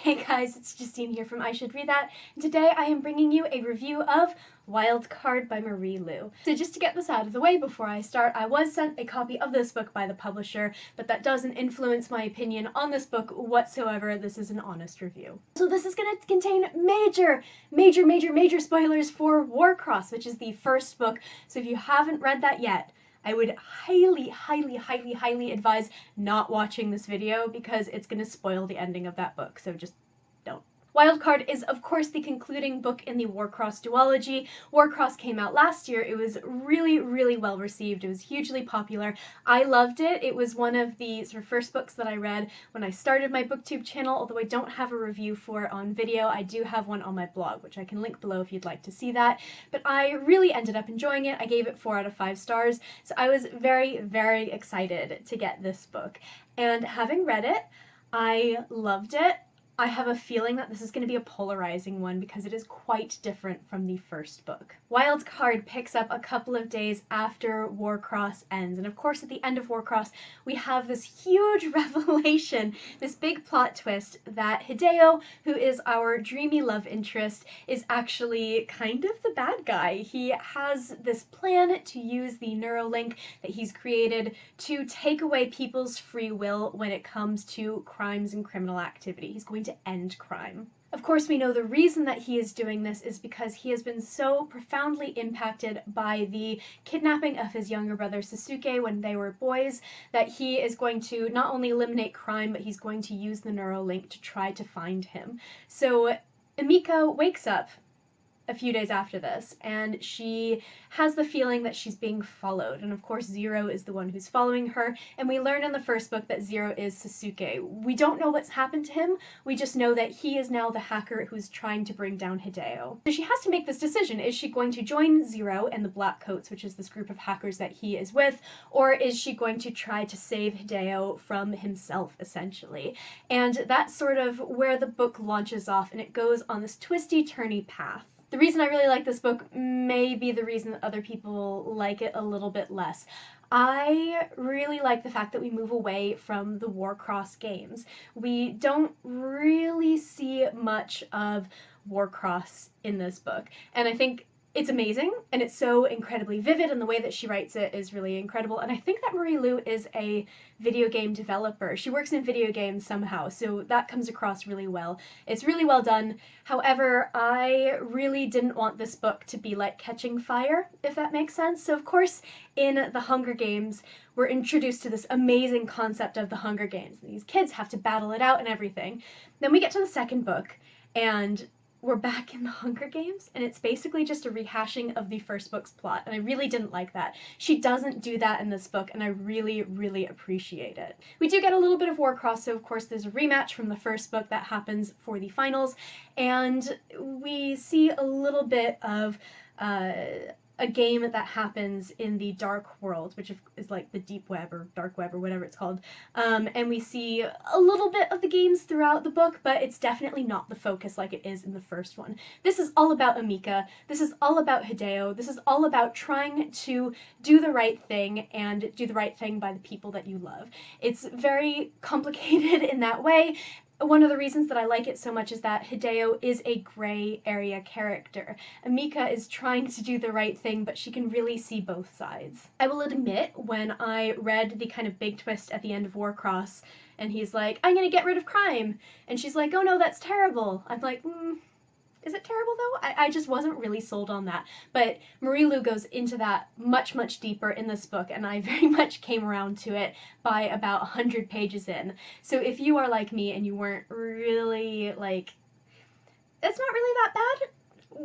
Hey guys, it's Justine here from I Should Read That, and today I am bringing you a review of Wildcard by Marie Lu. So just to get this out of the way before I start, I was sent a copy of this book by the publisher, but that doesn't influence my opinion on this book whatsoever. This is an honest review. So this is going to contain major spoilers for Warcross, which is the first book. So if you haven't read that yet, I would highly advise not watching this video because it's going to spoil the ending of that book, so just don't. Wildcard is, of course, the concluding book in the Warcross duology. Warcross came out last year. It was really well received. It was hugely popular. I loved it. It was one of the sort of first books that I read when I started my booktube channel, although I don't have a review for it on video. I do have one on my blog, which I can link below if you'd like to see that. But I really ended up enjoying it. I gave it 4 out of 5 stars, so I was very excited to get this book. And having read it, I loved it. I have a feeling that this is going to be a polarizing one because it is quite different from the first book. Wildcard picks up a couple of days after Warcross ends, and of course at the end of Warcross we have this huge revelation, this big plot twist that Hideo, who is our dreamy love interest, is actually kind of the bad guy. He has this plan to use the Neuralink that he's created to take away people's free will when it comes to crimes and criminal activity. He's going to end crime. Of course, we know the reason that he is doing this is because he has been so profoundly impacted by the kidnapping of his younger brother Sasuke when they were boys that he is going to not only eliminate crime, but he's going to use the Neuralink to try to find him. So Emika wakes up a few days after this, and she has the feeling that she's being followed, and of course Zero is the one who's following her, and we learn in the first book that Zero is Sasuke. We don't know what's happened to him, we just know that he is now the hacker who's trying to bring down Hideo. So she has to make this decision. Is she going to join Zero and the Black Coats, which is this group of hackers that he is with, or is she going to try to save Hideo from himself, essentially? And that's sort of where the book launches off, and it goes on this twisty-turny path. The reason I really like this book may be the reason that other people like it a little bit less. I really like the fact that we move away from the Warcross games. We don't really see much of Warcross in this book, and I think it's amazing, and it's so incredibly vivid, and the way that she writes it is really incredible. And I think that Marie Lu is a video game developer. She works in video games somehow, so that comes across really well. It's really well done. However, I really didn't want this book to be like Catching Fire, if that makes sense. So of course, in the Hunger Games, we're introduced to this amazing concept of the Hunger Games. These kids have to battle it out and everything. Then we get to the second book, and we're back in the Hunger Games, and it's basically just a rehashing of the first book's plot, and I really didn't like that. She doesn't do that in this book, and I really appreciate it. We do get a little bit of Warcross, so of course there's a rematch from the first book that happens for the finals, and we see a little bit of a game that happens in the dark world, which is like the deep web or dark web or whatever it's called. And we see a little bit of the games throughout the book, but it's definitely not the focus like it is in the first one. This is all about Emika. This is all about Hideo. This is all about trying to do the right thing and do the right thing by the people that you love. It's very complicated in that way. One of the reasons that I like it so much is that Hideo is a gray area character. Emika is trying to do the right thing, but she can really see both sides. I will admit, when I read the kind of big twist at the end of Warcross, and he's like, I'm gonna get rid of crime, and she's like, oh no, that's terrible. I'm like, is it terrible though? I just wasn't really sold on that. But Marie Lu goes into that much deeper in this book, and I very much came around to it by about 100 pages in. So if you are like me and you weren't really like, it's not really that bad,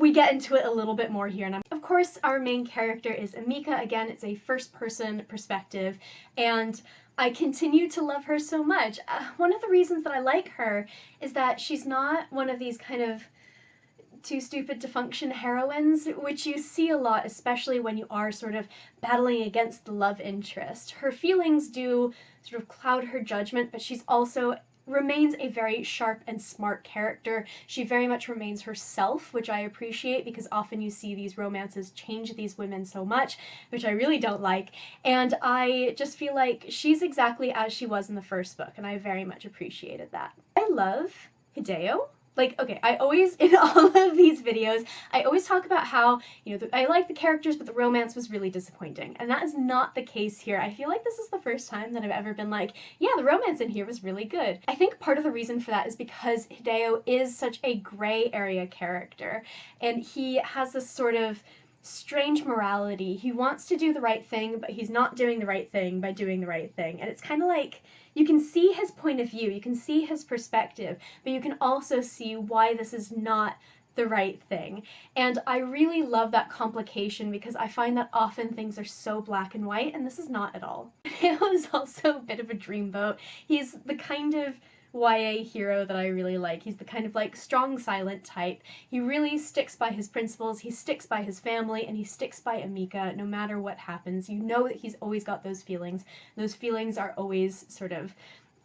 we get into it a little bit more here. And of course our main character is Emika. Again, it's a first-person perspective, and I continue to love her so much. One of the reasons that I like her is that she's not one of these kind of too stupid to function heroines, which you see a lot, especially when you are sort of battling against the love interest. Her feelings do sort of cloud her judgment, but she's also remains a very sharp and smart character. She very much remains herself, which I appreciate because often you see these romances change these women so much, which I really don't like. And I just feel like she's exactly as she was in the first book, and I very much appreciated that. I love Hideo? Like, okay, I always, in all of these videos, I always talk about how, you know, I like the characters, but the romance was really disappointing. And that is not the case here. I feel like this is the first time that I've ever been like, yeah, the romance in here was really good. I think part of the reason for that is because Hideo is such a gray area character, and he has this sort of strange morality. He wants to do the right thing, but he's not doing the right thing by doing the right thing. And it's kind of like, you can see his point of view, you can see his perspective, but you can also see why this is not the right thing. And I really love that complication because I find that often things are so black and white, and this is not at all. Hideo is also a bit of a dreamboat. He's the kind of YA hero that I really like. He's the kind of like strong, silent type. He really sticks by his principles, he sticks by his family, and he sticks by Amika no matter what happens. You know that he's always got those feelings. Those feelings are always sort of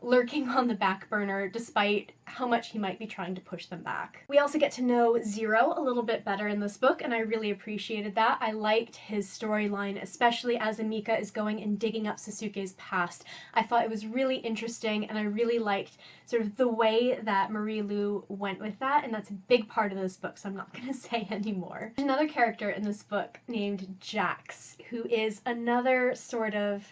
lurking on the back burner despite how much he might be trying to push them back. We also get to know Zero a little bit better in this book, and I really appreciated that. I liked his storyline, especially as Amika is going and digging up Sasuke's past. I thought it was really interesting, and I really liked sort of the way that Marie Lu went with that, and that's a big part of this book, so I'm not going to say anymore. There's another character in this book named Jax, who is another sort of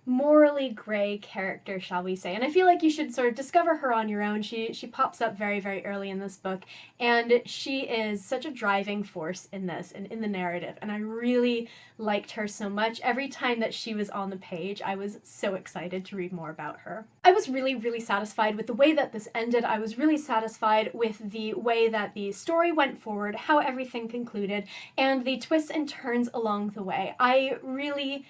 morally gray character, shall we say. And I feel like you should sort of discover her on your own. She pops up very, very early in this book, and she is such a driving force in this and in the narrative, and I really liked her so much. Every time that she was on the page, I was so excited to read more about her. I was really, really satisfied with the way that this ended. I was really satisfied with the way that the story went forward, how everything concluded, and the twists and turns along the way. I really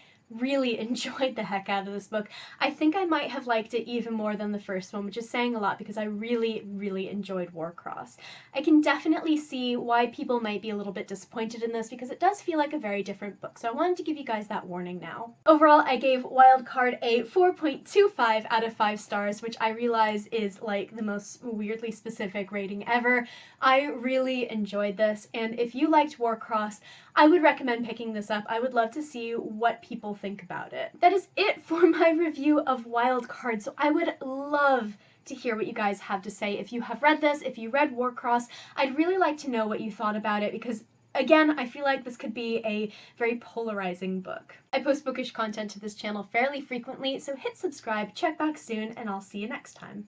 enjoyed the heck out of this book. I think I might have liked it even more than the first one, which is saying a lot because I really enjoyed Warcross. I can definitely see why people might be a little bit disappointed in this because it does feel like a very different book, so I wanted to give you guys that warning now. Overall, I gave Wildcard a 4.25 out of 5 stars, which I realize is like the most weirdly specific rating ever. I really enjoyed this, and if you liked Warcross, I would recommend picking this up. I would love to see what people think about it. That is it for my review of Wildcard, so I would love to hear what you guys have to say. If you have read this, if you read Warcross, I'd really like to know what you thought about it because, again, I feel like this could be a very polarizing book. I post bookish content to this channel fairly frequently, so hit subscribe, check back soon, and I'll see you next time.